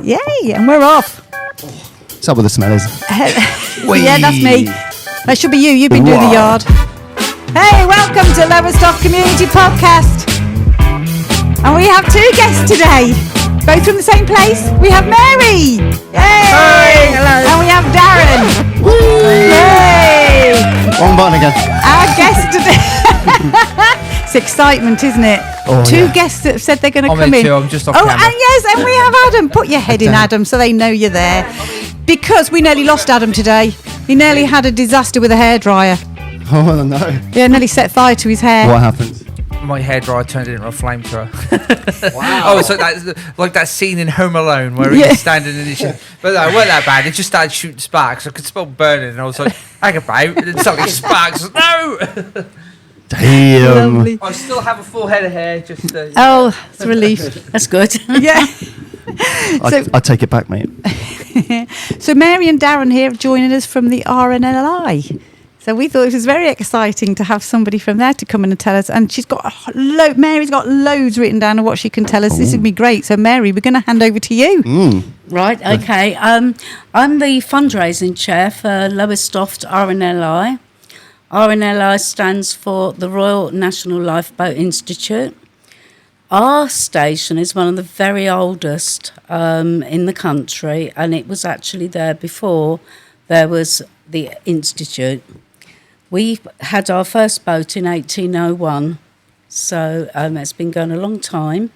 Yay, and we're off. What's up with the smell is? Yeah, that's me. That should be you. You've been doing the yard. Hey, welcome to Lowestoft Community Podcast. And we have two guests today, both from the same place. We have Mary. Yay! Hi, hello. And we have Darren. Yay! Wrong button again. Our guest today. It's excitement, isn't it? Oh, two yeah. guests that have said they're going to come in. Too. I'm just off Oh, camera. and yes, and we have Adam. Put your head in, Adam, so they know you're there. Because we nearly lost Adam today. He nearly had a disaster with a hairdryer. Oh, no. Yeah, nearly set fire to his hair. What happened? My hairdryer turned into a flamethrower. Wow. Oh, it's like that scene in Home Alone where he's standing in his shit. But no, it wasn't that bad. It just started shooting sparks. I could smell burning, and I was like, hang about. And then suddenly sparks. No! Damn. Lovely. I still have a full head of hair. Just Oh, it's a relief. That's good. Yeah. I take it back, mate. So Mary and Darren here joining us from the RNLI. So we thought it was very exciting to have somebody from there to come in and tell us. And she's got Mary's got loads written down of what she can tell us. This would be great. So Mary, we're going to hand over to you. Right, okay. I'm the fundraising chair for Lowestoft RNLI. RNLI stands for the Royal National Lifeboat Institute. Our station is one of the very oldest in the country, and it was actually there before there was the institute. We had our first boat in 1801, so it's been going a long time.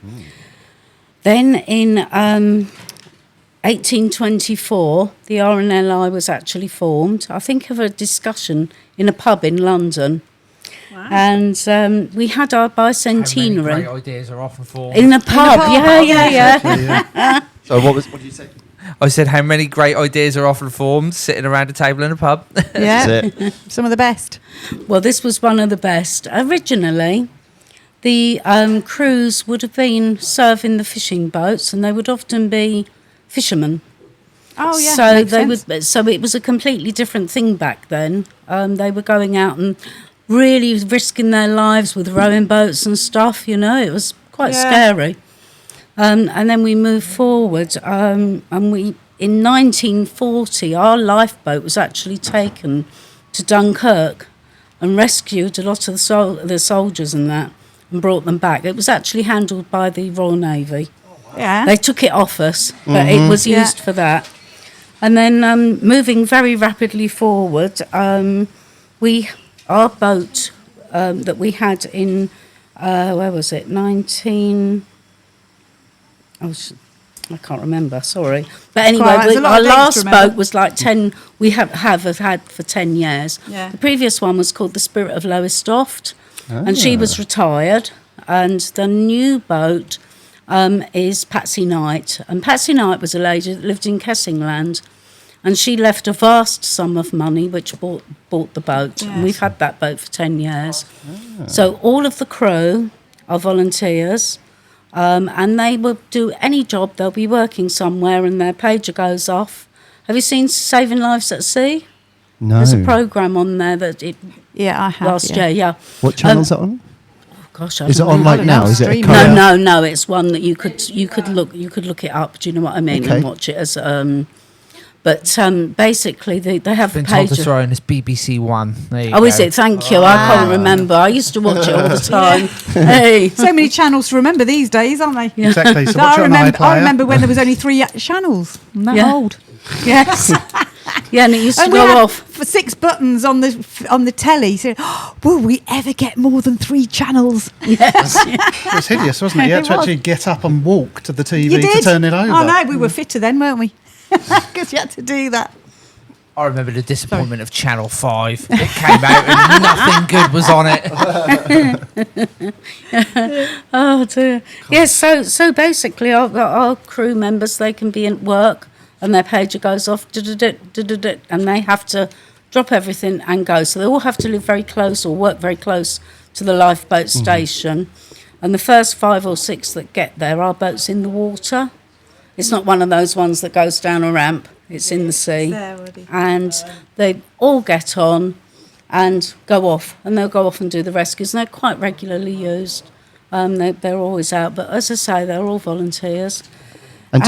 Then in 1824, the RNLI was actually formed. I think of a discussion in a pub in London. Wow. And we had our bicentenary. Great ideas are often formed. In a pub, yeah. Yeah. So what did you say? I said how many great ideas are often formed sitting around a table in a pub. Yeah, That's it. some of the best. Well, this was one of the best. Originally, the crews would have been serving the fishing boats, and they would often be fishermen. Oh, yeah. So makes they sense. would. So it was a completely different thing back then. They were going out and really risking their lives with rowing boats and stuff. You know, it was quite scary. And then we moved forward, and we in 1940 our lifeboat was actually taken to Dunkirk and rescued a lot of the soldiers and that, and brought them back. It was actually handled by the Royal Navy. Yeah. They took it off us, but it was used for that. And then moving very rapidly forward, our boat that we had in, where was it, I can't remember, sorry. But anyway, Quite, there's a lot our of dates to last remember. boat was like 10, we have had for 10 years. Yeah. The previous one was called the Spirit of Lowestoft, and she was retired. And the new boat is Patsy Knight. And Patsy Knight was a lady that lived in Kessingland, and she left a vast sum of money which bought the boat. Yes. And we've had that boat for 10 years. So all of the crew are volunteers. And they will do any job. They'll be working somewhere and their pager goes off. Have you seen Saving Lives at Sea? No. There's a programme on there that Yeah, I have. last year, yeah. What channel's that on? Gosh, I Is it don't on know. like don't now? know. Is it a Streaming. career? No. It's one that you could look it up. Do you know what I mean? Okay. And watch it as But basically, they have a Been told to pager. throw in this BBC One. There you Oh, go. is it? Thank you. I can't remember. I used to watch it all the time. Hey. So many channels to remember these days, aren't they? Yeah. Exactly. So No, watch I it on remember iPlayer. when there was only 3 channels. I'm that Yeah. old. Yes. Yeah, and it used to And we go had off. for 6 buttons on the telly. So, will we ever get more than 3 channels? Yes. It was hideous, wasn't it? You had It to was. actually get up and walk to the TV You to did. turn it over. Oh no, we were fitter then, weren't we? Because you had to do that. I remember the disappointment of Channel 5. It came out and nothing good was on it. Oh dear. Yes. So basically, our crew members, they can be at work and their pager goes off, and they have to drop everything and go. So they all have to live very close or work very close to the lifeboat station. And the first 5 or 6 that get there, our boat's in the water. It's not one of those ones that goes down a ramp. It's in the sea. And they all get on and go off. And they'll go off and do the rescues. And they're quite regularly used. They're always out. But as I say, they're all volunteers. And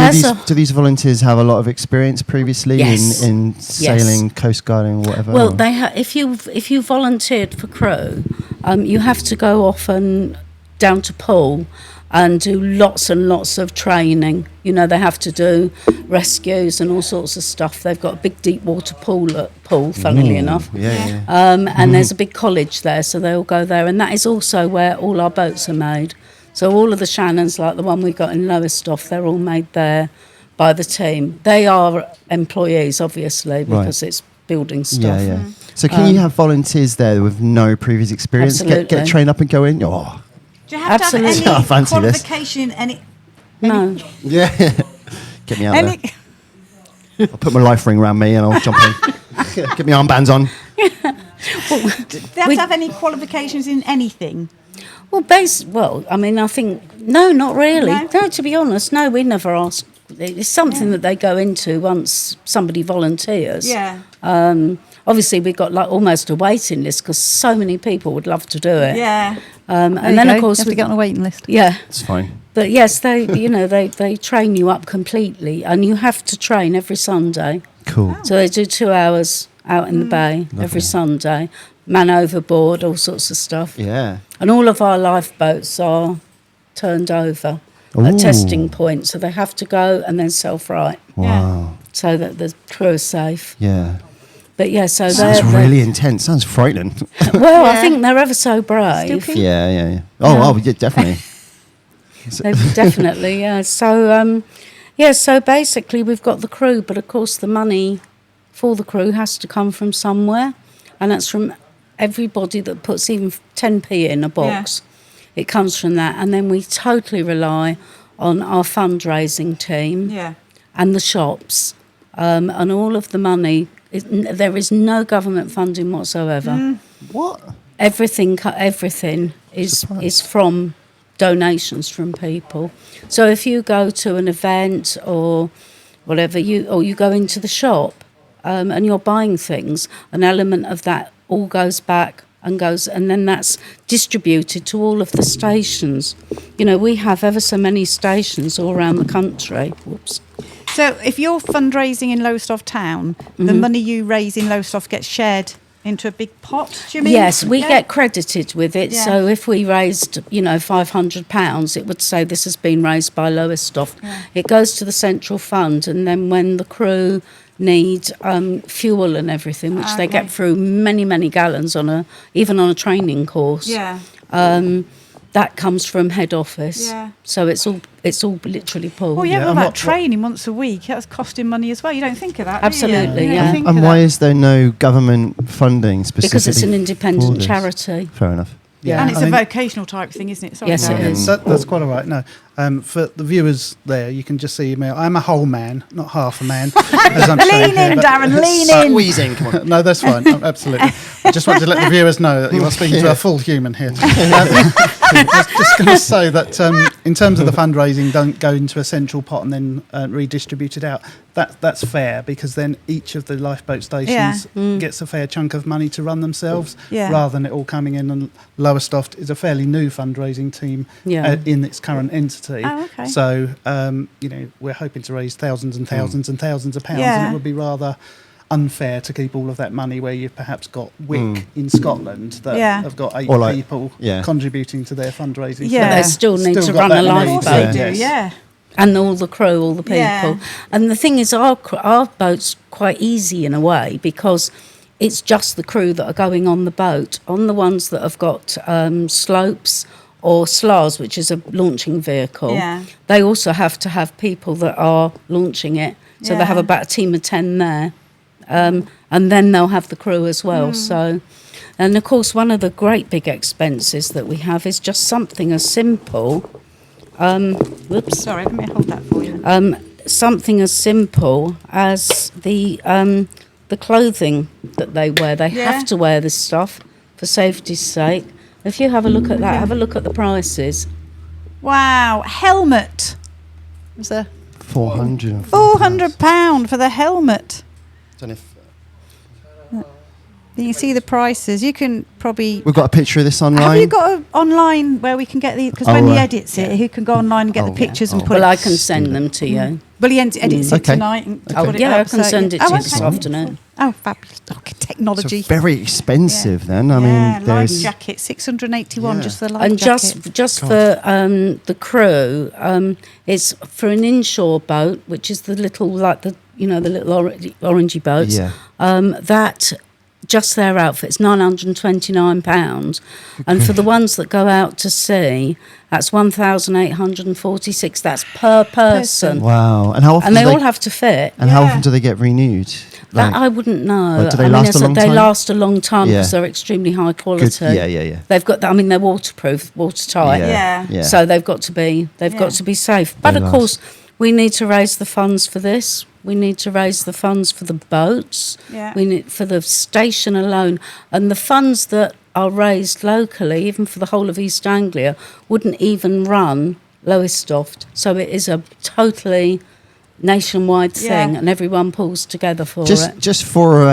do these volunteers have a lot of experience previously Yes. in sailing, coast guarding, or whatever? Well, or? if you volunteered for crew, you have to go off and down to pool and do lots and lots of training. You know, they have to do rescues and all sorts of stuff. They've got a big deep water pool, funnily enough. Yeah. And there's a big college there, so they all go there. And that is also where all our boats are made. So all of the Shannons, like the one we got in Lowestoft, they're all made there by the team. They are employees, obviously, because it's building stuff. Yeah. So can you have volunteers there with no previous experience Absolutely. get trained up and go in? Oh, Do you have Absolutely. to I have any fancy this. qualification in any? No. yeah. Get me out any there. I'll put my life ring around me and I'll jump in. Get my armbands on. do they have to have any qualifications in anything? Well, I mean, I think, no, not really. No? No, to be honest, no, we never ask. It's something that they go into once somebody volunteers. Yeah. Obviously, we've got like almost a waiting list because so many people would love to do it. Yeah. And There you then, go. of course, you have to get on a waiting list. yeah. It's fine. But yes, they train you up completely, and you have to train every Sunday. Cool. So they do 2 hours out in the bay every Sunday, man overboard, all sorts of stuff. Yeah. And all of our lifeboats are turned over Ooh. at testing points, so they have to go and then self-right Wow. so that the crew is safe. Yeah. But yeah, so Sounds they're really intense. Sounds frightening. well. I Yeah. think they're ever so brave. Still yeah. Oh, yeah, definitely. Definitely, yeah. So so basically we've got the crew, but of course the money for the crew has to come from somewhere, and that's from everybody that puts even 10p in a box. It comes from that, and then we totally rely on our fundraising team Yeah. and the shops, and all of the money. There is no government funding whatsoever. What? Everything is from donations from people. So if you go to an event or whatever, you go into the shop and you're buying things, an element of that all goes back and then that's distributed to all of the stations. You know, we have ever so many stations all around the country. Whoops. So if you're fundraising in Lowestoft town, the money you raise in Lowestoft gets shared into a big pot, do you mean? Yes, we get credited with it. Yeah. So if we raised, £500, it would say this has been raised by Lowestoft. Yeah. It goes to the central fund, and then when the crew need fuel and everything, which they get through many, many gallons even on a training course. Yeah. That comes from head office. Yeah. So it's all literally pulled. Well, yeah, Yeah, what and about what- training once a week? That's costing money as well. You don't think of that, do you? Absolutely, You don't yeah. think And of why that. is there no government funding specifically? Because it's an for independent this? charity. Fair enough. Yeah. And it's I a mean- vocational type thing, isn't it? Sorry, Yes, it Darren. is. That's quite all right. No, for the viewers there, you can just see me. I'm a whole man, not half a man. As I'm saying Lean here, in, but- Darren, lean in. Squeezing, come on. No, that's fine. Absolutely. I just wanted to let the viewers know that you are speaking to a full human here. I was just going to say that in terms of the fundraising, don't go into a central pot and then redistribute it out. That's fair, because then each of the lifeboat stations gets a fair chunk of money to run themselves, Yeah. rather than it all coming in. And Lowestoft is a fairly new fundraising team in its current entity. Oh, okay. So we're hoping to raise thousands and thousands and thousands of pounds, and Yeah. it would be rather unfair to keep all of that money where you've perhaps got Wick in Scotland that Yeah. have got 8 Or like- people yeah. contributing to their fundraising. Yeah. But they still need to got run a that money. Of course lifeboat. they do, Yes. yeah. And all the crew, all the people. Yeah. And the thing is, our boat's quite easy in a way, because it's just the crew that are going on the boat. On the ones that have got slopes or SLARs, which is a launching vehicle, Yeah. they also have to have people that are launching it. So Yeah. they have about a team of 10 there. And then they'll have the crew as well. So, and of course, one of the great big expenses that we have is just something as simple. Whoops. Sorry, let me hold that for you. Something as simple as the clothing that they wear. They Yeah. have to wear this stuff for safety's sake. If you have a look at that, have a look at the prices. Wow, helmet. There's a £400. £400 for the helmet. Don't know if, You can see the prices. You can probably. We've got a picture of this online. Have you got a, online where we can get the? Because when he edits it, he can go online and get the pictures and put. Well, I can send them to you. Well, he edits it Okay. tonight and Oh, put it yeah, up, I can so- send it to you this okay. afternoon. Oh, fabulous! Okay, technology. So very expensive then. I yeah, mean, life there's jacket, 681 Yeah. just the life And jacket. just for the crew, it's for an inshore boat, which is the little the little orangey boats. Yeah. That just their outfit's £929, and for the ones that go out to sea, that's 1,846. That's per person, wow. And how often? and they do all have to fit. And how Yeah. often do they get renewed? That Like, I wouldn't know. Like, do they I mean, last a long They time? last a long time Yeah. because they're extremely high quality. good. Yeah. They've got. I mean, they're waterproof, watertight. Yeah. So they've got to be safe. But They of last. course, we need to raise the funds for this. We need to raise the funds for the boats. Yeah. We need for the station alone, and the funds that are raised locally, even for the whole of East Anglia, wouldn't even run Lowestoft. So it is a totally nationwide thing, Yeah. and everyone pulls together for it. Just for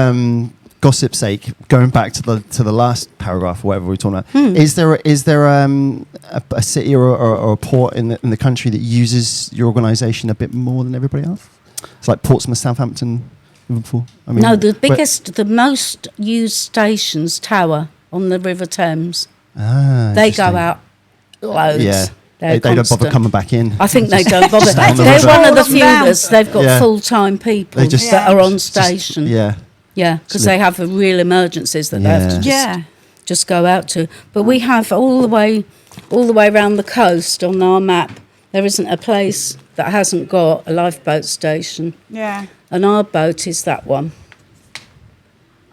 gossip's sake, going back to the last paragraph, or whatever we're talking about, is there a city or a port in the country that uses your organisation a bit more than everybody else? It's like Portsmouth, Southampton, Liverpool. I mean, No, the most used stations, Tower on the River Thames. They go interesting. out loads. Yeah, They're they don't bother constant. coming back in. I think they don't bother. down the They're river. one of the All of them few down. they've got Yeah. full-time people They just- that are on Just- station. yeah, Yeah, because they have real emergencies that they have to Yeah. just go out to. But we have all the way around the coast on our map. There isn't a place that hasn't got a lifeboat station, Yeah. and our boat is that one.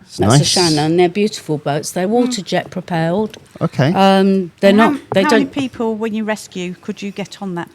it's That's nice. a Shannon. They're beautiful boats. They're water jet propelled. Okay. They're And not. They how many don't. people, when you rescue, could you get on that?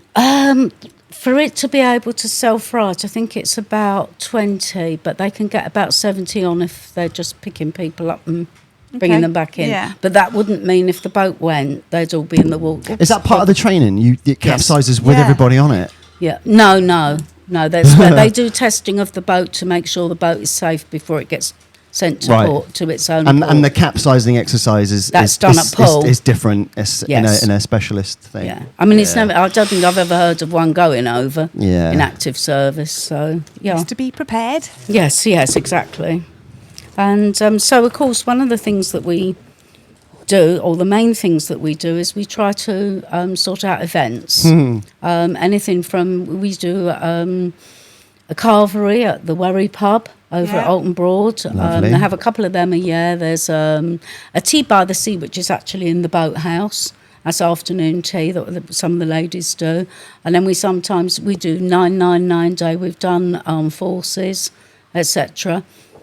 For it to be able to self-right, I think it's about 20, but they can get about 70 on if they're just picking people up and bringing Okay. them back in. Yeah. But that wouldn't mean if the boat went, they'd all be in the water. Is that part of the training? It capsizes with Yeah. everybody on it. Yeah. No. They do testing of the boat to make sure the boat is safe before it gets sent to Right. port, to its own And port. the capsizing exercise That's done at pool. is different. It's Yes. in a specialist thing. Yeah. I mean, it's never. I don't think I've ever heard of one going over Yeah. in active service. So yeah. Just to be prepared. Yes, exactly. And so, of course, one of the things that we do, or the main things that we do, is we try to sort out events. Anything from, we do a carvery at the Wherry pub over at Yeah. Alton Broad. Lovely. They have a couple of them a year. There's a tea by the sea, which is actually in the boathouse. That's afternoon tea that some of the ladies do. And then we do 999 day. We've done armed forces, etc.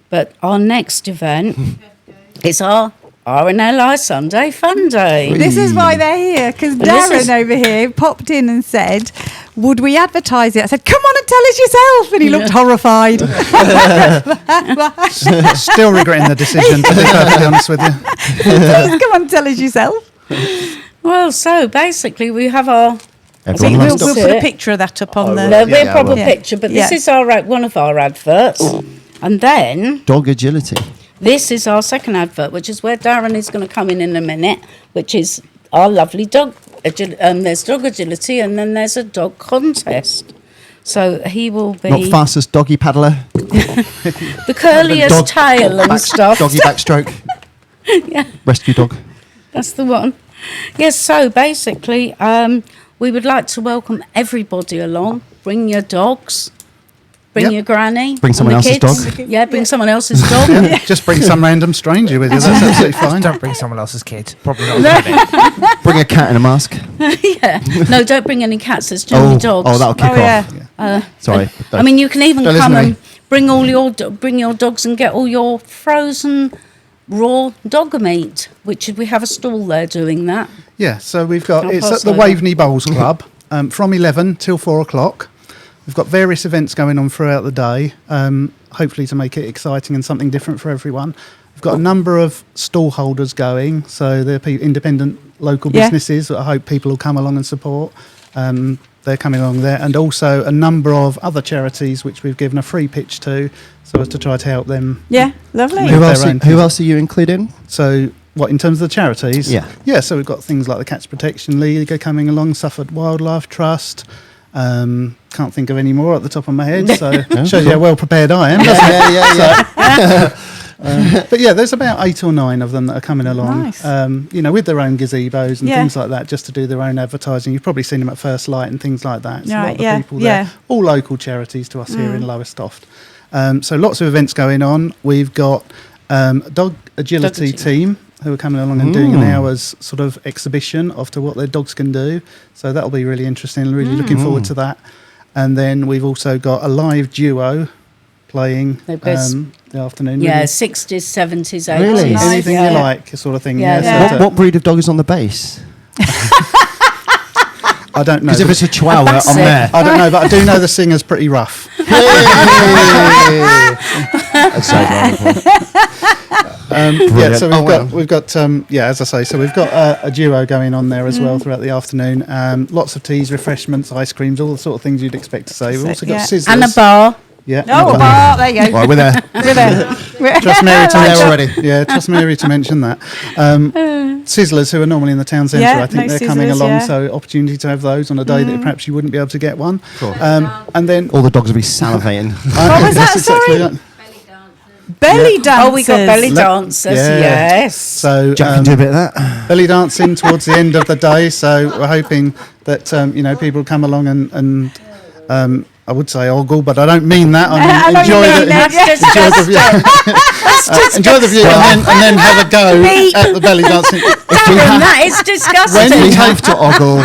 But our next event is our RNLI Sunday Fun Day. This is why they're here, because This Darren is- over here popped in and said, would we advertise it? I said, come on and tell us yourself. And he looked horrified. Still regretting the decision, to be perfectly honest with you. Please come on and tell us yourself. Well, so basically we have our... Everyone We'll- loves We'll to- put a picture of that up on the... There'll be a Yeah, proper well. picture, but this Yeah. is one of our adverts. And then Dog agility. this is our second advert, which is where Darren is going to come in a minute, which is our lovely dog. There's dog agility, and then there's a dog contest. So he will be Not fastest doggy paddler. the curliest Dog- tail and stuff. Doggy backstroke. Yeah. Rescue dog. That's the one. Yes, so basically, we would like to welcome everybody along. Bring your dogs. Bring Yep. your granny. Bring and someone the else's kids. dog. Yeah, bring someone else's dog. Just bring some random stranger with you. That's absolutely fine. Don't bring someone else's kid. Probably not. a good idea. Bring a cat in a mask. Yeah. No, don't bring any cats. There's too many dogs. that'll kick Oh, yeah. off. Sorry. I mean, you can even Don't come listen to and bring your dogs and get all your frozen raw dog meat, which we have a stall there doing that. Yeah, so we've got, I'll it's pass at the over. Waveney Bowls Club from 11 till 4 o'clock. We've got various events going on throughout the day, hopefully to make it exciting and something different for everyone. We've got a number of stall holders going, so they're independent local Yeah. businesses that I hope people will come along and support. they're coming along there, and also a number of other charities which we've given a free pitch to, so as to try to help them. Yeah, lovely. Who else- Who else are you including? So, what in terms of the charities? Yeah. So we've got things like the Cats Protection League are coming along, Suffolk Wildlife Trust. Can't think of any more at the top of my head, so shows you how well prepared I am. Doesn't it? But yeah, there's about 8 or 9 of them that are coming along. Nice. With their own gazebos and Yeah. things like that, just to do their own advertising. You've probably seen them at First Light and things like that. It's a lot Right, of the yeah, people there, yeah. all local charities to us here in Lowestoft. So lots of events going on. We've got a dog agility team who are coming along and doing an hour's sort of exhibition of to what their dogs can do. So that'll be really interesting. Really looking forward to that. And then we've also got a live duo playing the afternoon. Yeah, Really 60s, 70s, 80s. Really? Nice. anything yeah. you like, sort of thing. Yeah, Yeah. yeah. So What breed of dog is on the bass? I don't know. Because if it's a Chihuahua, That's I'm it. there. I don't know, but I do know the singer's pretty rough. That's so wonderful. Yeah, so Brilliant. we've got as I say, so we've got a duo going on there as well throughout the afternoon. Lots of teas, refreshments, ice creams, all the sort of things you'd expect to say. We've also got That's it, sizzlers. And a bar. Yeah. Oh, bar, there you go. Right, we're there. We're there. Trust Mary to There mention already. Yeah, trust Mary to mention that. Sizzlers, who are normally in the town centre, Yeah, I think no they're coming sizzlers, along. yeah. So opportunity to have those on a day that perhaps you wouldn't be able to get one. Cool. And then All the dogs will be salivating. What was that, that's exactly sorry? right. Belly dancers. Oh, we got belly Le- dancers, Yeah. yes. So Jack can do a bit of that. belly dancing towards the end of the day. So we're hoping that people come along and I would say ogle, but I don't mean that. I mean I know what you enjoy mean, the yeah. That's enjoy the view. Enjoy the view and then have a go Me. at the belly dancing. Darren, that is disgusting. When We you have to ogle.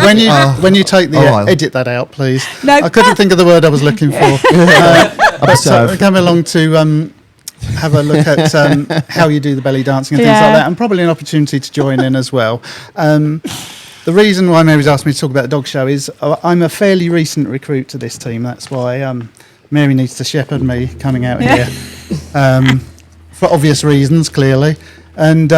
when you take the I'll- edit that out, please. No. I couldn't think of the word I was looking for. But so Observe. come along to have a look at how you do the belly dancing and things Yeah. like that, and probably an opportunity to join in as well. The reason why Mary's asked me to talk about the dog show is I'm a fairly recent recruit to this team. That's why Mary needs to shepherd me coming out here for obvious reasons, clearly. And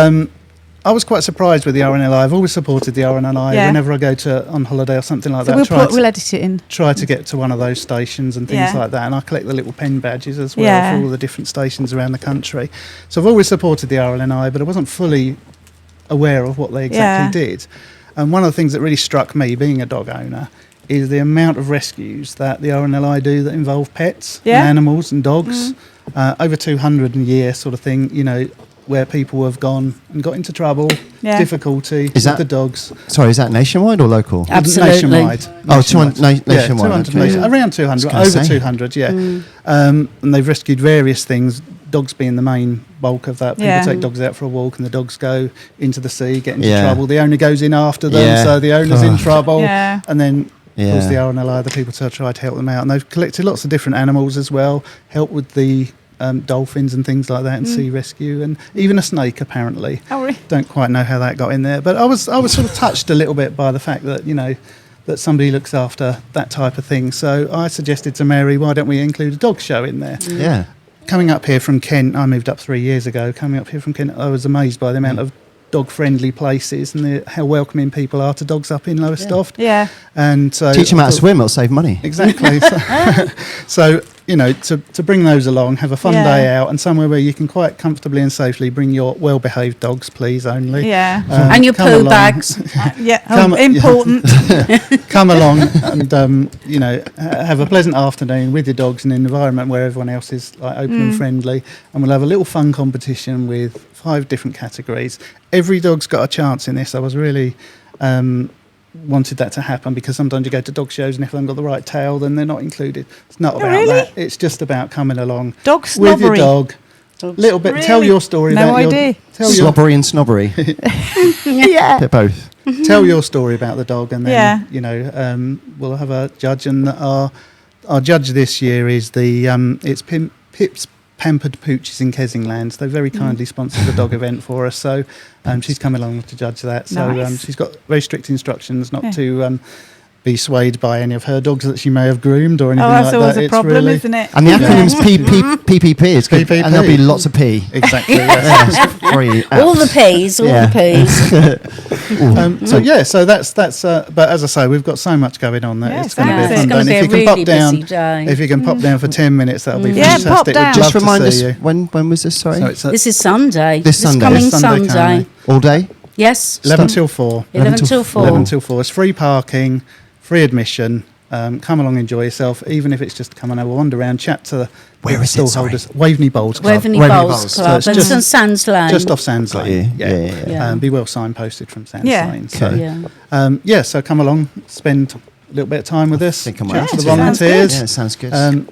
I was quite surprised with the RNLI. I've always supported the RNLI Yeah. whenever I go on holiday or something like So that. we'll edit it in. Try to get to one of those stations and things Yeah. like that. And I collect the little pen badges as well Yeah. for all the different stations around the country. So I've always supported the RNLI, but I wasn't fully aware of what they exactly did. And one of the things that really struck me, being a dog owner, is the amount of rescues that the RNLI do that involve pets Yeah. and animals and dogs. Over 200 a year sort of thing, where people have gone and got into trouble, Yeah. difficulty Is with that- the dogs. Sorry, is that nationwide or local? Absolutely. Nationwide. Oh, 200 Yeah, nationwide. 200 Okay. around 200, I was over gonna say. 200, yeah. And they've rescued various things, dogs being the main bulk of that. People Yeah. take dogs out for a walk and the dogs go into the sea, get into Yeah. trouble. The owner goes in after them, Yeah. so the owner's in Oh. trouble. Yeah. And then, of course, Yeah. the RNLI, the people to try to help them out. And they've collected lots of different animals as well, help with the dolphins and things like that, and sea rescue, and even a snake, apparently. Oh, really? Don't quite know how that got in there, but I was sort of touched a little bit by the fact that that somebody looks after that type of thing. So I suggested to Mary, why don't we include a dog show in there? Yeah. Coming up here from Kent, I moved up 3 years ago. Coming up here from Kent, I was amazed by the amount of dog-friendly places and how welcoming people are to dogs up in Lowestoft. Yeah. And so Teach them how I to thought- swim, it'll save money. Exactly. So to bring those along, have a fun Yeah. day out, and somewhere where you can quite comfortably and safely bring your well-behaved dogs, please, only. Yeah. And your come poo along. bags. Yeah. Come- Important. Come along and have a pleasant afternoon with your dogs in an environment where everyone else is like open and friendly, and we'll have a little fun competition with 5 different categories. Every dog's got a chance in this. I was really wanted that to happen, because sometimes you go to dog shows and if they haven't got the right tail, then they're not included. It's not about really? that. It's just about coming along Dog with your snobbery. dog. Little bit. Tell Really? your story No about idea. Slobbery and snobbery. Yeah. Bit both. tell your story about the dog, and then Yeah. we'll have a judge, and our judge this year is it's Pip's Pampered Pooches in Kessingland. They very kindly sponsored the dog event for us, so she's come along to judge that. So Nice. she's got very strict instructions not Yeah. to be swayed by any of her dogs that she may have groomed or anything Oh, that's like always that. a It's problem, really, isn't it? And the acronym's PPP. It's good. PPP. And there'll be lots of P. Exactly. Yes. Yeah, it's very All the apt. P's, all Yeah. the P's. So that's. But as I say, we've got so much going on that Yeah, it's going to be a it's fun gonna day. be And a if you can really pop down, busy day. if you can pop down for 10 minutes, that'll be Yeah, pop fantastic. down. We'd Just love remind to us, see you. when was this, sorry? So it's This is Sunday. This Sunday. coming This Sunday, Sunday. Karen. All day? Yes. 11 till 4. 11 till 4. 11 till 4. It's free parking, free admission. Come along, enjoy yourself. Even if it's just come and have a wander around, chat to Where the is it, stallholders. Waveney Bowls Club. Waveney Waveney Bowls Bowls. Club. So And it's St Sands Lane. Just off Sands Got Lane. you. Yeah. Yeah. Be well signposted from Sands Yeah. Lane. So, Yeah. so come along, spend a little bit of time with us. think I might Chat have to the to. Sounds volunteers. Yeah, it sounds good. I'm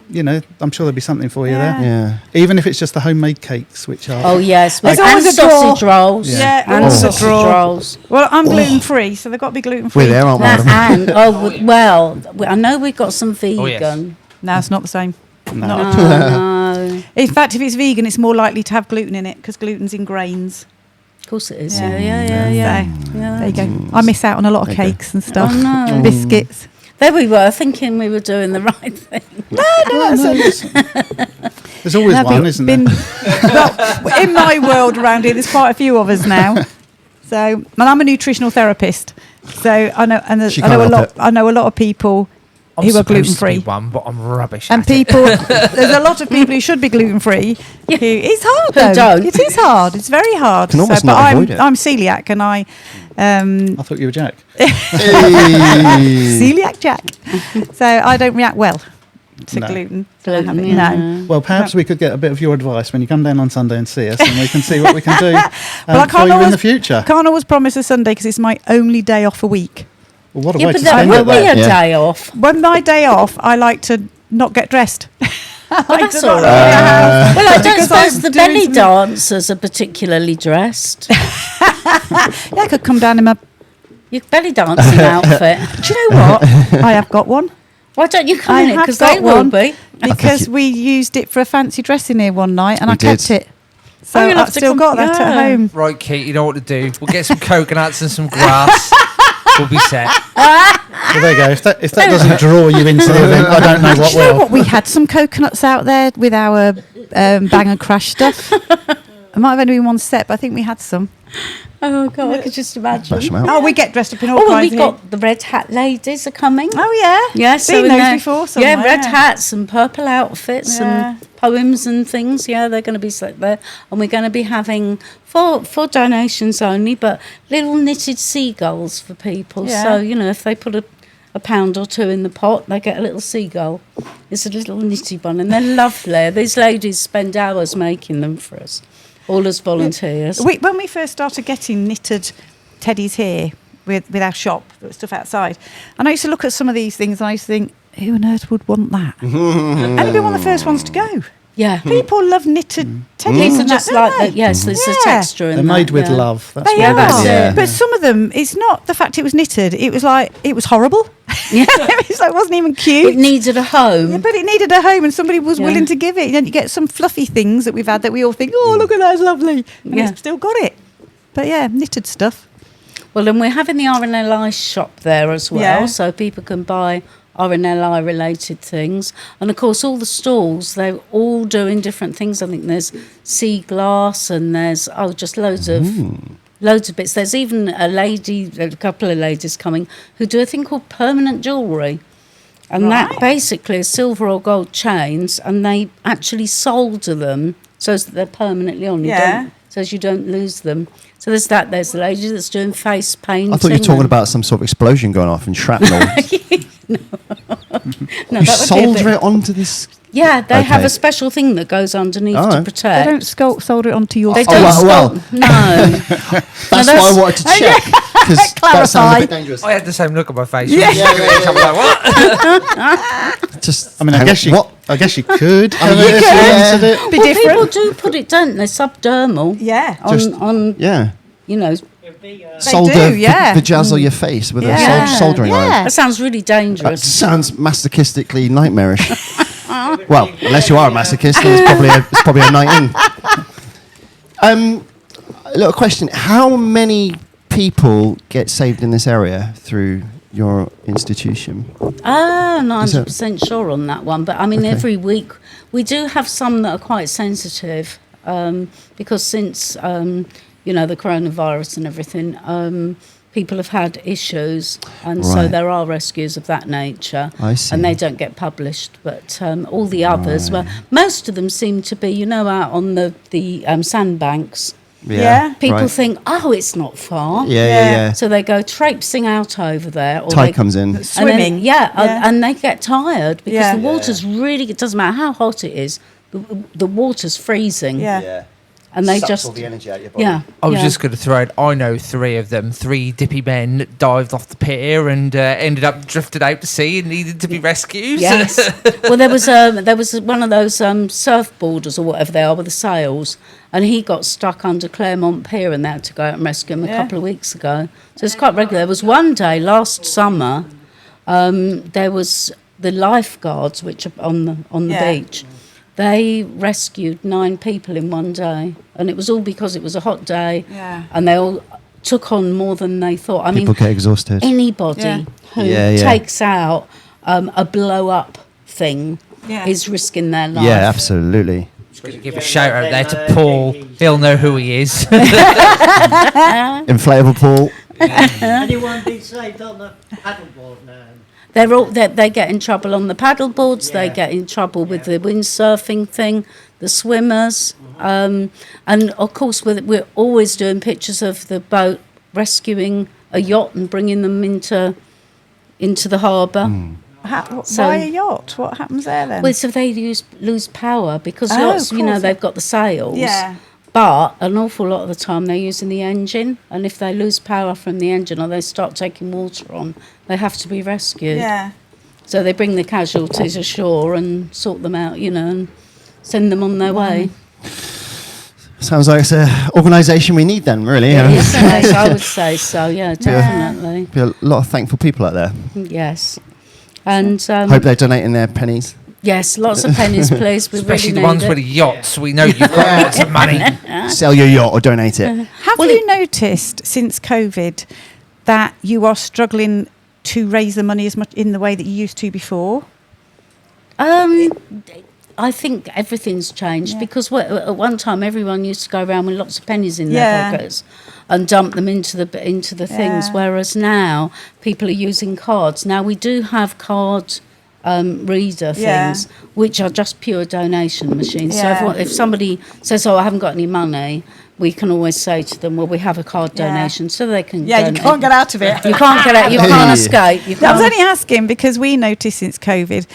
sure there'll be something for you Yeah. there. yeah. Even if it's just the homemade cakes, which are Oh, yes. There's and always a sausage draw. rolls. Yeah, And always a sausage draw. rolls. Well, I'm gluten free, so they've got to be gluten free. We're there, aren't we? And, I know we've got some vegan. Oh, yes. No, it's not the same. no. No. In fact, if it's vegan, it's more likely to have gluten in it because gluten's in grains. Of course it is. Yeah. Yeah. So, Yeah. there you go. I miss out on a lot of There you go. cakes and stuff. Oh, no. And biscuits. There we were, thinking we were doing the right thing. There's always And I've one, isn't there? well, in my world around here, there's quite a few of us now. So, and I'm a nutritional therapist, so I know, and She I know a can't lot. help it. I know a lot of people I'm who are supposed gluten to be free. one, but I'm rubbish. And at it. people, there's a lot of people who should be gluten free. Yeah. It's hard Who though. don't. It is hard. It's very hard. Can almost but not I'm avoid it. I'm celiac, and I I thought you were Jack. celiac Jack. So I don't react well to No. gluten. So I have it. Yeah. No. Well, perhaps we could get a bit of your advice when you come down on Sunday and see us, and we can see what we can do Well, I for can't you in always- the future. Can't always promise a Sunday because it's my only day off a week. Well, what a Yeah, way to but there spend will it, be though. a Yeah. day off. When my day off, I like to not get dressed. Well, that's to all not right. leave the house. Well, I don't Because suppose I'm the doing belly something- dancers are particularly dressed. Yeah, I could come down in my. Your belly dancing outfit. Do you know what? I have got one Why don't you come I in it? have Because got they will one. be. because you- we used it for a fancy dress in here one night, and We I kept did. it. So Oh, you'll have I've to still come- got that at yeah. home. Right, Kate, you know what to do. We'll get some coconuts and some grass. We'll be set. Well, there you go. If that doesn't draw you into the event, I don't know what Do you know will. what? We had some coconuts out there with our Bang and Crash stuff. I might have only been one set, but I think we had some. Oh, God, I could just imagine. Smash 'em out. Oh, we get dressed up in all Oh, and kinds we've here. got the red hat ladies are coming. Oh, yeah. Yeah, so Seen in those their- before somewhere, Yeah, red yeah. hats and purple outfits Yeah. and poems and things. Yeah, they're going to be set there. And we're going to be having, for donations only, but little knitted seagulls for people. Yeah. So, you know, if they put a pound or two in the pot, they get a little seagull. It's a little knitty one, and they're lovely. These ladies spend hours making them for us, all as volunteers. When we first started getting knitted teddies here with our shop, there was stuff outside, and I used to look at some of these things and I used to think, who on earth would want that? And it'd be one of the first ones to go. Yeah. People love knitted teddies. These are and just that, like don't that. they? Yes, there's a Yeah. texture in They're that, made with yeah. love. That's They what are. it is. Yeah. But some of them, it's not the fact it was knitted. It was like, it was horrible. Yeah. It's like, it wasn't even It cute. needed a home. Yeah, but it needed a home and somebody was Yeah. willing to give it. And then you get some fluffy things that we've had that we all think, oh, look at that, it's lovely. And Yeah. it's still got it. But yeah, knitted stuff. Well, and we're having the RNLI shop there as well, Yeah. so people can buy RNLI related things. And of course, all the stalls, they're all doing different things. I think there's sea glass and there's, just loads of bits. There's even a couple of ladies coming who do a thing called permanent jewellery. And that Right. basically is silver or gold chains, and they actually solder them so that they're permanently on. Yeah. So as you don't lose them. So there's that. There's the lady that's doing face painting. I thought you were talking about some sort of explosion going off and shrapnel. No, You that would be a solder bit- it onto this. Yeah, they have Okay. a special thing that goes underneath Oh. to They They protect. don't solder it onto your They skin. don't well, stop. No. That's why I that's- wanted to check. Because that sounds a Clarify. bit dangerous. I had the same look on my face. Yeah. I'm like, what? Just, I mean, I hang guess on, you. what? I guess you could. I mean, have you it if could. wanted it. Be Well, different. people do put it, don't they? Subdermal. Yeah. Just- On Yeah. you know, Solder, do, yeah. vajazzle your face with Yeah. a soldering iron. Yeah. that sounds really That dangerous. sounds masochistically nightmarish. Well, unless you are a masochist, then it's probably a night in. A little question: how many people get saved in this area through your institution? I'm not Is it- 100% sure on that one, but I mean, Okay. every week we do have some that are quite sensitive because since, the coronavirus and everything, people have had issues, and so Right. there are rescues of that nature. I see. And they don't get published, but all the others, Right. well, most of them seem to be, out on the sandbanks. Yeah. People right. think, oh, it's not far. Yeah. So they go traipsing out over there. Or Tide they, comes in. and then- Swimming. yeah. And they get tired because Yeah. the water's really, it doesn't matter how hot it is, the water's freezing. Yeah. And they just, energy out of your body. yeah. I was yeah. just going to throw it. I know 3 of them, 3 dippy men that dived off the pier and ended up drifted out to sea and needed to be rescued. Yes. Well, there was one of those surfboarders or whatever they are with the sails, and he got stuck under Claremont Pier and they had to go out and rescue him a Yeah. couple of weeks ago. So it's quite regular. There was one day last summer, there was the lifeguards, which are on the Yeah. beach. They rescued 9 people in one day, and it was all because it was a hot day, Yeah. and they all took on more than they thought. I People mean, get exhausted. anybody Yeah. who Yeah. takes out a blow up thing Yeah. is risking their life. Yeah, absolutely. Just going to give a shout out there to Paul. He'll know who he is. Inflatable pool. Anyone been saved on the paddleboard now? They get in trouble on the paddle boards. They Yeah. get in trouble with the windsurfing thing, the swimmers, and of course we're always doing pictures of the boat rescuing a yacht and bringing them into the harbour. So- Why a yacht? What happens there then? Well, so they lose power because Oh, yachts, of course. they've got the sails. Yeah. But an awful lot of the time they're using the engine, and if they lose power from the engine or they start taking water on, they have to be rescued. Yeah. So they bring the casualties ashore and sort them out, and send them on their way. Sounds like it's an organisation we need then, really. It is, yes, I would say so, yeah, definitely. Be a lot of thankful people out there. Yes. And Hope they're donating their pennies. yes, lots of pennies, please. We Especially really the ones need with it. the yachts. We know you've got lots of money. Sell your yacht or donate it. Have you noticed since COVID that you are struggling to raise the money as much in the way that you used to before? I think everything's changed Yeah. because at one time everyone used to go around with lots of pennies in Yeah. their pockets and dump them into the things. Yeah. Whereas now people are using cards. Now we do have card reader Yeah. things which are just pure donation machines. Yeah. So if somebody says, "Oh, I haven't got any money," we can always say to them, "Well, we have a card Yeah. donation," so they can. Yeah, you donate. can't get out of it. You can't get out. You can't escape. You I was can't. only asking because we noticed since COVID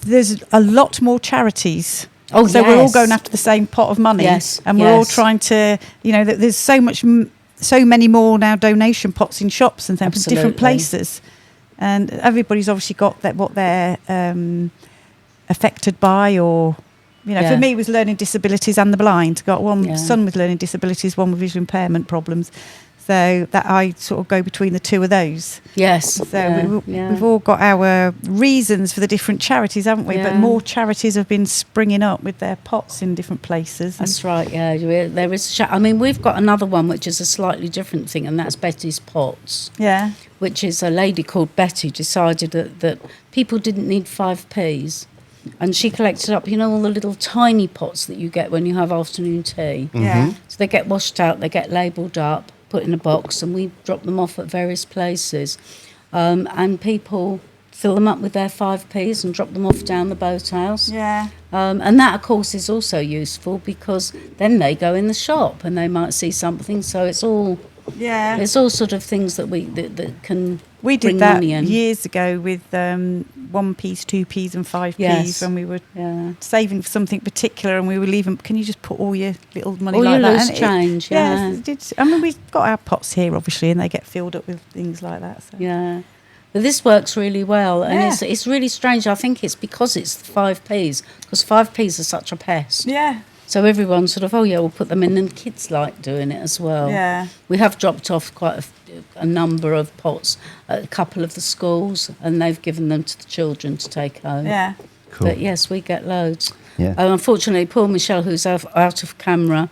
there's a lot more charities. Oh, so we're all yes. going after the same pot of money. Yes, And we're all yes. trying to, there's so many more now donation pots in shops and things from different Absolutely. places. And everybody's obviously got what they're affected by, or, Yeah. for me it was learning disabilities and the blind. Got one Yeah. son with learning disabilities, one with visual impairment problems. So that I sort of go between the two of those. Yes. So yeah, we've all got our reasons for the different charities, haven't we? But Yeah. more charities have been springing up with their pots in different places. That's right, yeah. There is. I mean, we've got another one which is a slightly different thing, and that's Betty's Pots, Yeah. which is a lady called Betty decided that people didn't need 5p's. And she collected up, all the little tiny pots that you get when you have afternoon tea. Yeah. So they get washed out, they get labelled up, put in a box, and we drop them off at various places. And people fill them up with their 5p's and drop them off down the boathouse. Yeah. And that, of course, is also useful because then they go in the shop and they might see something. So it's all sort of things that that can We did bring that money in. years ago with 1p's, 2p's and 5p's Yes. when we were Yeah. saving for something particular, and we were leaving. Can you just put all your little money All like your that? loose And change, yeah. I mean, we've got our pots here, obviously, and they get filled up with things like that. So. Yeah. But this works really well, and Yeah. it's really strange. I think it's because it's the 5p's, because 5p's are such a pest. Yeah. So everyone sort of, we'll put them in, and kids like doing it as well. Yeah. We have dropped off quite a number of pots at a couple of the schools, and they've given them to the children to take home. Yeah. Cool. But yes, we get loads. Yeah. Unfortunately, poor Michelle, who's out of camera,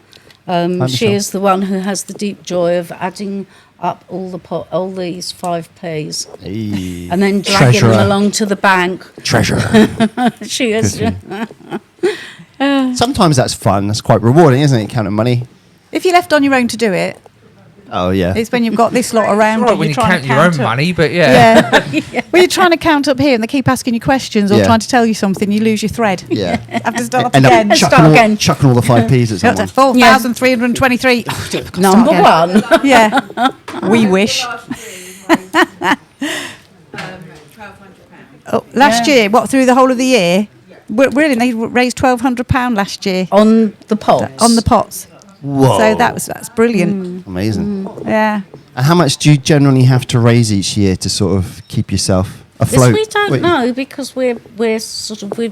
She is the one who has the deep joy of adding up all these 5p's Hey. and then dragging Treasurer. them along to the bank. Treasure. She is. Sometimes that's fun. That's quite rewarding, isn't it? Counting money. If you're left on your own to do it, Oh yeah. it's when you've got this lot around. It's all right and when you're you trying count to your own up. money, but yeah. Yeah. Well, you're trying to count up here and they keep asking you questions or Yeah. trying to tell you something, you lose your thread. Yeah. Have to start End again. up Start again. chucking all the 5p's at Got to someone. 4,323. Number one. Yeah. We wish. Oh, last year, what, through the whole of the year? Really, they raised £1,200 last year On the pots. on the pots. Whoa. So that's brilliant. Amazing. Yeah. And how much do you generally have to raise each year to sort of keep yourself afloat? We don't Wait. know because we've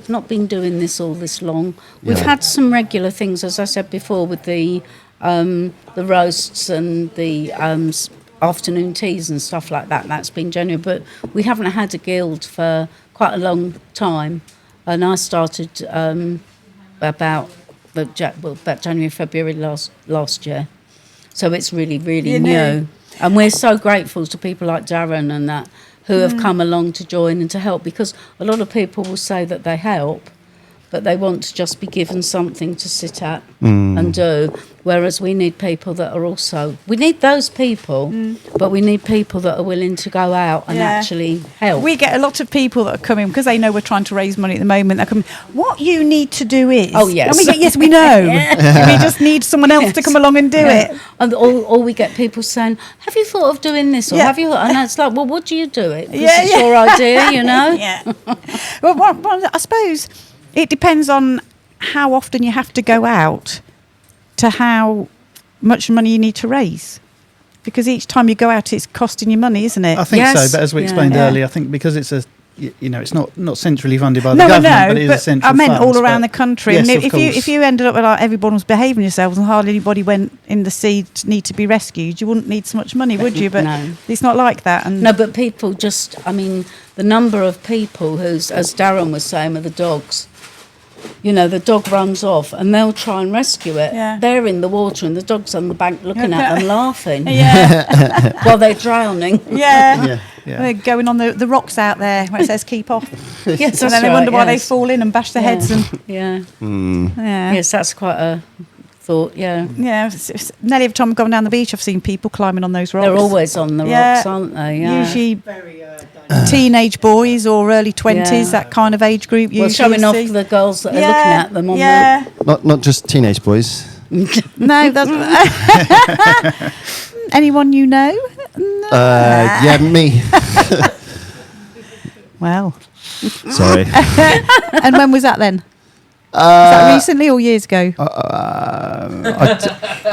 not been doing this all this long. We've Yeah. had some regular things, as I said before, with the roasts and the afternoon teas and stuff like that. That's been genuine, but we haven't had a guild for quite a long time. And I started about January, February last year. So it's really, really You new. know. And we're so grateful to people like Darren and that who have come along to join and to help, because a lot of people will say that they help, but they want to just be given something to sit at and do. Whereas we need people that are also, we need those people, but we need people that are willing to go out and Yeah. actually help. We get a lot of people that are coming because they know we're trying to raise money at the moment. They're coming, what you need to do is. Oh, yes. And we go, yes, we know. We just need someone else to come along and do it. Or we get people saying, have you thought of doing this? Or Yeah. have you? And it's like, well, would you do it? Because Yeah, it's yeah. your idea, you know? Yeah. Well, I suppose it depends on how often you have to go out to how much money you need to raise. Because each time you go out, it's costing you money, isn't it? I think Yes. so, but as we Yeah. explained Yeah. earlier, I think because it's it's not centrally funded by the No, I government, know, but it is a but central I meant funds, all around but the country. yes, and of if you ended up with like everyone was behaving themselves and hardly anybody went in the sea to need to be rescued, you wouldn't need so much money, would you? But No. it's not like that. And No, but people just, I mean, the number of people who's, as Darren was saying with the dogs, you know, the dog runs off and they'll try and rescue it. Yeah. They're in the water and the dog's on the bank looking at them laughing yeah, while they're drowning. yeah. Yeah. They're going on the rocks out there where it says keep off. Yes, And then they wonder why they fall in and bash their heads. And Yeah. yeah. Yes, that's quite a thought, yeah. Yeah, nearly every time I've gone down the beach, I've seen people climbing on those rocks. They're always on the Yeah. rocks, aren't they? Yeah. Usually Very teenage boys or early 20s, Yeah. that kind of age group. Well, Usually showing off see. the girls that are Yeah, looking at them on yeah. Not just teenage boys. No, that's anyone you know? No. Yeah, me. Well, Sorry. and when was that then? Was that recently or years ago? I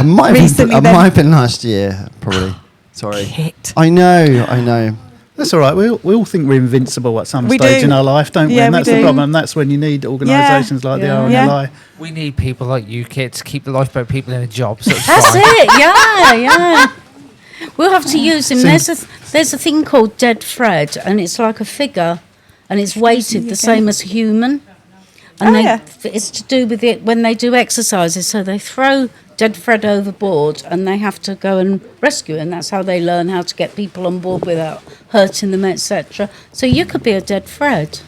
might have Recently been, then. might have been last year, probably. Sorry. Hit. I know. That's all right. We all think we're invincible at some We stage do. in our life, don't we? Yeah, And we that's the do. problem. That's when you need organisations like the Yeah. RNLI. We need people like you, kids, to keep the lifeboat people in a job. So it's That's fine. it, yeah. We'll have to use him. There's a thing called dead Fred, and it's like a figure, and it's weighted the same as a human. And Oh, yeah. it's to do with it when they do exercises. So they throw dead Fred overboard, and they have to go and rescue, and that's how they learn how to get people on board without hurting them, etc. So you could be a dead Fred.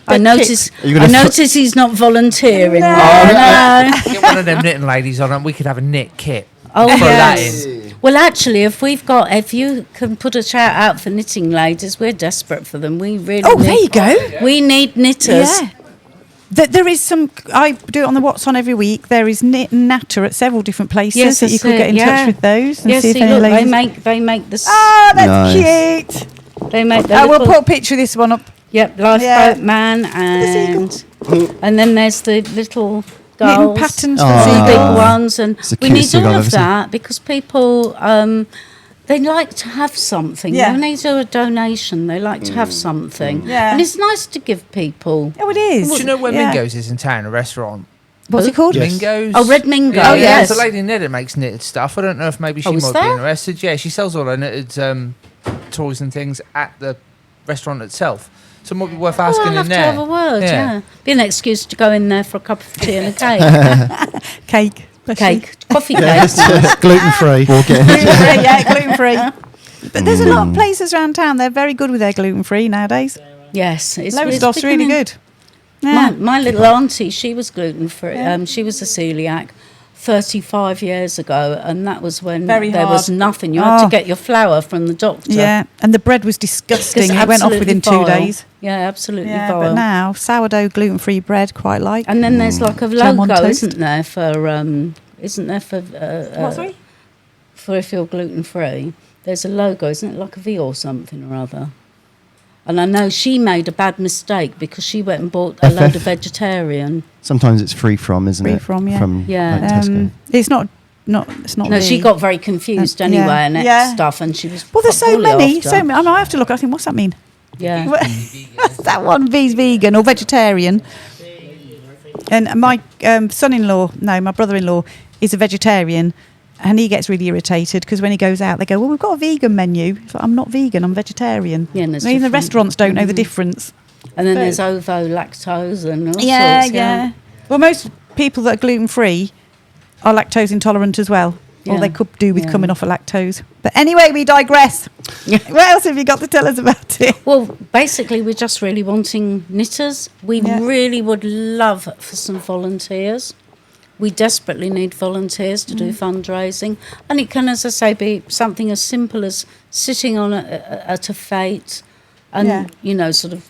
I notice. Are you gonna notice he's not volunteering. No. No. Get one of them knitting ladies on, and we could have a knit kit. Oh, Throw that yes. in. Well, actually, if you can put a shout out for knitting ladies, we're desperate for them. We really. Oh, need, there you go. We need knitters. Yeah. There is some. I do it on the What's On every week. There is knit and natter at several different places Yes, that you that's could get it, in yeah. touch with those and Yes, see if see, any look, ladies. they make this. Oh, that's Nice. cute. They make the I will little, put a picture of this one up. Yep, lifeboat Yeah. man and then there's the little Knitting girls. patterns Oh. for the seagulls. big ones, and It's the we need cutest thing all I've of ever seen. that because people they like to have something. Yeah. When they do a donation, they like to have something. Yeah. And it's nice to give people. Oh, it is. Do you know where Yeah. Mingo's is in town, a restaurant? What's it called? Yes. Mingo's. Oh, Red Mingo. Yeah, yes. There's a lady in there that makes knitted stuff. I don't know if maybe she Oh, is might be there? interested. Yeah, she sells all her knitted toys and things at the restaurant itself. So it might be worth Oh, asking I'll in have to there. have a word, yeah. Be an excuse to go in there for a cup of tea and a cake. Cake. Coffee cake. It's gluten free. We'll get Gluten-free, yeah, gluten-free. But there's a lot of places around town. They're very good with their gluten-free nowadays. Yes. It's Lowestoft's really becoming- good. Yeah. My little auntie, she was gluten-free. She was a celiac 35 years ago, and that was when Very there was hard. nothing. You had Oh. to get your flour from the doctor. Yeah, and the bread was disgusting. It's It went off absolutely within 2 vile. days. Yeah, absolutely Yeah, vile. but now sourdough gluten-free bread, quite like. And then there's like a Jam on logo, toast. isn't there, for What, sorry? for if you're gluten-free. There's a logo, isn't it, like a V or something or other? And I know she made a bad mistake because she went and bought a load of vegetarian. Sometimes it's free from, isn't Free it? from, yeah. From Yeah. like Tesco. It's not. It's not. No, she me. got very confused Yeah. anyway and ate Yeah. stuff, and she was. Well, there's so fully many. after. So many. I have to look. I think, what's that mean? Yeah. That one V's vegan or vegetarian. And my my brother-in-law is a vegetarian, and he gets really irritated because when he goes out, they go, "Well, we've got a vegan menu." He's like, "I'm not vegan. I'm vegetarian." Yeah, and there's Even the different- restaurants don't know the difference. And then But- there's ovo, lactose, and all Yeah, sorts. yeah. Well, most people that are gluten-free are lactose intolerant as well. Or Yeah. they could do with Yeah. coming off of lactose. But anyway, we digress. Yeah. What else have you got to tell us about it? Well, basically, we're just really wanting knitters. We Yeah. really would love for some volunteers. We desperately need volunteers to do fundraising. And it can, as I say, be something as simple as sitting on at a fete and, Yeah. you know, sort of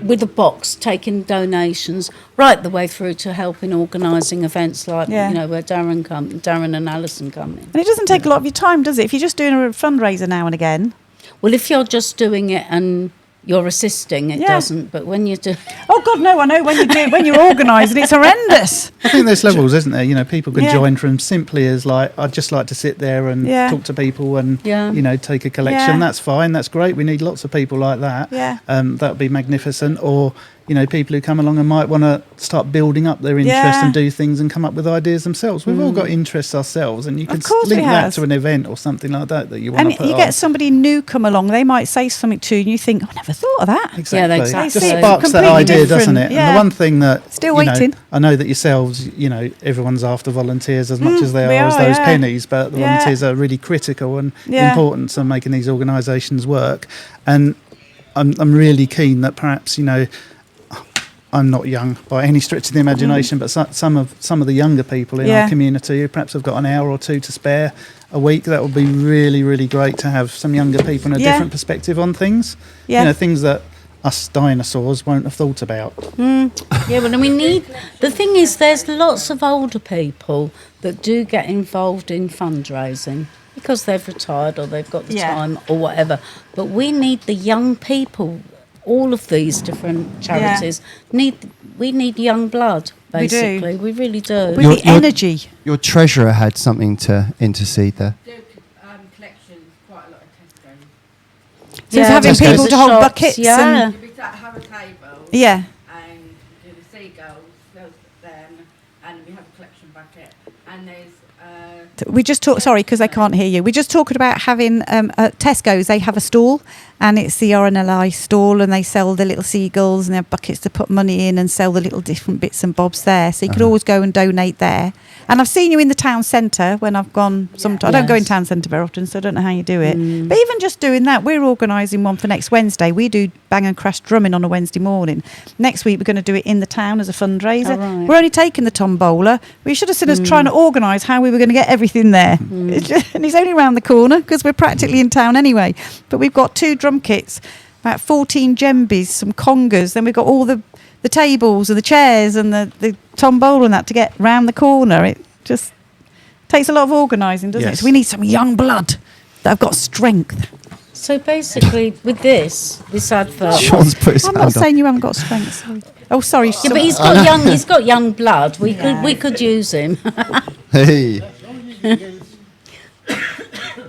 with a box taking donations right the way through to helping organising events like, Yeah. you know, where Darren and Alison come in. And it doesn't take a lot of your time, does it? If you're just doing a fundraiser now and again. Well, if you're just doing it and you're assisting, it Yeah. doesn't. But when you do... Oh, God, no, I know when you're organising, it's horrendous. I think there's levels, isn't there? You know, people can Yeah. join from simply as like, I'd just like to sit there and Yeah. talk to people and, Yeah. you know, take a collection. Yeah. That's fine. That's great. We need lots of people like that. Yeah. That would be magnificent. Or, you know, people who come along and might want to start building up their interest Yeah. and do things and come up with ideas themselves. We've all got interests ourselves, and you can course we link that have. to an event or something like that you want And to put you on. get somebody new come along, they might say something to you and you think, oh, I never thought of that. Exactly. Yeah, It exactly. just See it sparks that completely idea, doesn't different, it? yeah. And the one thing that Still you know, waiting. I know that yourselves, you know, everyone's after volunteers as much as they we are as are, those yeah. pennies, but the Yeah. volunteers are really critical and Yeah. important to making these organisations work. And I'm really keen that perhaps, you know, I'm not young by any stretch of the imagination, but some of the younger people in Yeah. our community who perhaps have got an hour or two to spare a week, that would be really, really great to have some younger people and a Yeah. different perspective on things. Yeah. You know, things that us dinosaurs won't have thought about. Yeah, but we need... The thing is, there's lots of older people that do get involved in fundraising because they've retired or they've got the Yeah. time or whatever. But we need the young people. All of these different charities we need young blood, We do. basically. We really do. With Your- the your- energy. Your treasurer had something to intercede there. Collections, quite a lot of Tesco's. So it's having Tesco's. people to hold Shops, buckets yeah. and We have a table yeah. and do the seagulls, those them, and we have a collection bucket. And there's We just talk. Sorry, because I can't hear you. We just talked about having at Tesco's. They have a stall, and it's the RNLI stall, and they sell the little seagulls, and they have buckets to put money in, and sell the little different bits and bobs there. So you could always go and donate there. And I've seen you in the town centre when I've gone. Sometimes I don't go in Yes. town centre very often, so I don't know how you do it. But even just doing that, we're organising one for next Wednesday. We do bang and crash drumming on a Wednesday morning. Next week we're going to do it in the town as a fundraiser. Oh, right. We're only taking the tombola. We should have seen us trying to organise how we were going to get everything there. It's just- and he's only around the corner because we're practically in town anyway. But we've got 2 drum kits, about 14 djembes, some congas. Then we've got all the tables and the chairs and the tombola and that to get round the corner. It just takes a lot of organising, doesn't it? Yes. So we need some young blood that have got strength. So basically, with this advert... Sean's put his I'm hand not up. saying you haven't got strength. Sorry. Oh, sorry. Yeah, but he's got young blood. We could use him. Hey.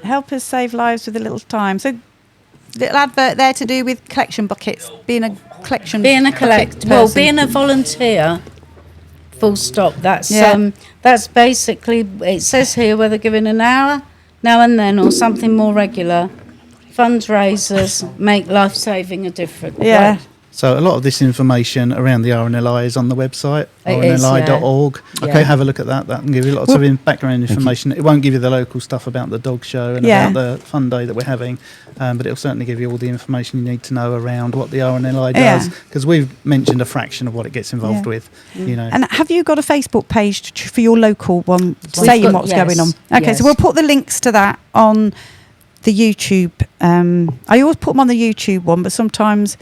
Help us save lives with a little time. So, little advert there to do with collection buckets, being a collection. Being a bucket well, person. being a volunteer. Full stop. That's Yeah. that's basically. It says here whether given an hour now and then or something more regular. fundraisers make life saving a difference. Yeah. Right. So a lot of this information around the RNLI is on the website, It is, rnli.org. yeah. Okay, have a look at that. That can give you lots of background information. It won't give you the local stuff about the dog show and Yeah. about the fun day that we're having, but it'll certainly give you all the information you need to know around what the RNLI Yeah. does, because we've mentioned a fraction of what it gets involved Yeah. with. You know, And have you got a Facebook page for your local one We've saying got- what's yes, going on? Okay, yes. so we'll put the links to that on the YouTube. I always put them on the YouTube one, but sometimes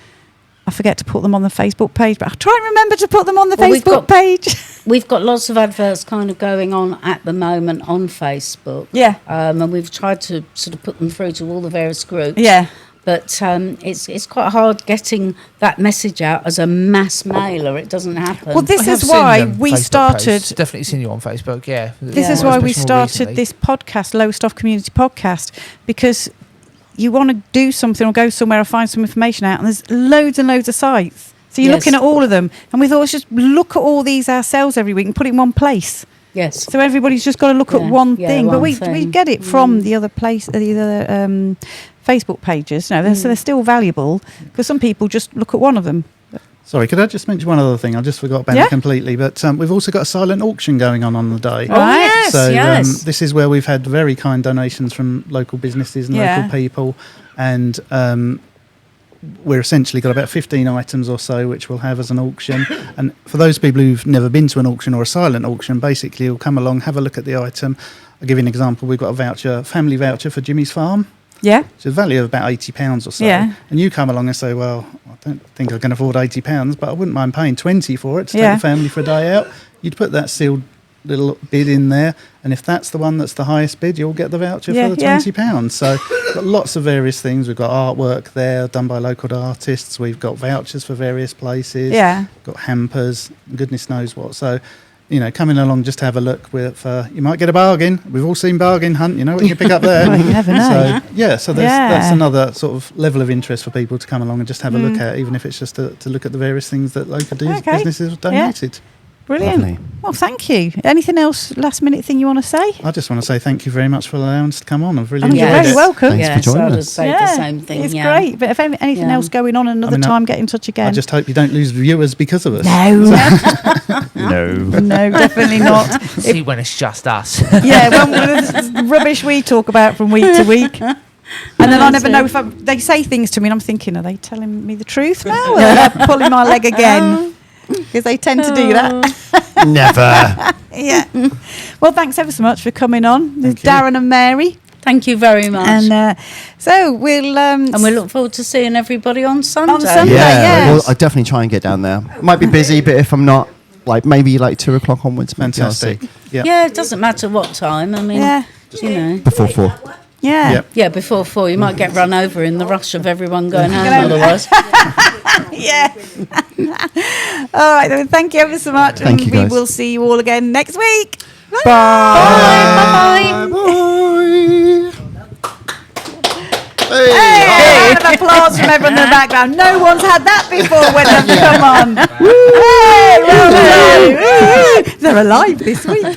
I forget to put them on the Facebook page. But I'll try and remember to put them on the Well, we've Facebook got- page. We've got lots of adverts kind of going on at the moment on Facebook. Yeah. And we've tried to sort of put them through to all the various groups. Yeah. But it's quite hard getting that message out as a mass mailer. It doesn't happen. Well, this I have is seen why them we Facebook started. posts. Definitely seen you on Facebook. Yeah. This Yeah. is why we Especially more started recently. this podcast, Lowest Off Community Podcast, because you want to do something or go somewhere or find some information out, and there's loads and loads of sites. So you're Yes. looking at all of them, and we thought let's just look at all these ourselves every week and put it in one place. Yes. So everybody's just got to look at Yeah, one yeah, thing, but one we thing. get it from the other Facebook pages. No, so they're still valuable because some people just look at one of them. sorry, could I just mention one other thing? I just forgot about Yeah. it completely. But we've also got a silent auction going on the day. Oh, Right. yes, So yes. this is where we've had very kind donations from local businesses and Yeah. local people, and we're essentially got about 15 items or so which we'll have as an auction. And for those people who've never been to an auction or a silent auction, basically you'll come along, have a look at the item. I'll give you an example. We've got a family voucher for Jimmy's Farm. Yeah, It's a value of about £80 or so. Yeah. And you come along and say, well, I don't think I can afford £80, but I wouldn't mind paying 20 for it to Yeah. take the family for a day out. You'd put that sealed little bid in there, and if that's the one that's the highest bid, you'll get the voucher Yeah, for the yeah. £20. So we've got lots of various things. We've got artwork there done by local artists. We've got vouchers for various places. yeah. Got hampers, goodness knows what. So, you know, coming along just to have a look with, you might get a bargain. We've all seen Bargain Hunt, you know what you can pick up there. Well, you never know. So, yeah, so that's Yeah. another sort of level of interest for people to come along and just have a look at, even if it's just to look at the various things that local Okay. businesses have donated. Brilliant. Lovely. Well, thank you. Anything else, last minute thing you want to say? I just want to say thank you very much for allowing us to come on. I've really Oh, enjoyed you're very it. welcome. Thanks for Yes, joining I'd have us. said the same thing. It's yeah. great. But if anything Yeah. else going on another I mean, time, get in touch again. I just hope you don't lose viewers because of us. No. No, definitely not. See when it's just us. Yeah, well, rubbish we talk about from week to week. And then I never know if they say things to me and I'm thinking, are they telling me the truth now? Or are they pulling my leg again? Because they tend to do that. Never. Yeah. Well, thanks ever so much for coming on. There's Thank you. Darren and Mary. Thank you very much. And so we'll... and we look forward to seeing everybody on Sunday. Sunday. Yeah, yes. well, I'll definitely try and get down there. Might be busy, but if I'm not, like maybe like 2 o'clock onwards. maybe I'll see. Fantastic. Yeah. Yeah, it doesn't matter what time. I mean, Yeah. you know. Before 4. Yeah. Yep. Yeah, before 4. You might get run over in the rush of everyone going home Going home. otherwise. Yeah. All right, then. Thank you ever so much. Thank and you, we guys. will see you all again next week. Bye. Bye. Bye. Hey, round of applause from everyone in the background. No one's had that before when they've come on. Hey, well done. Woo. They're alive this week.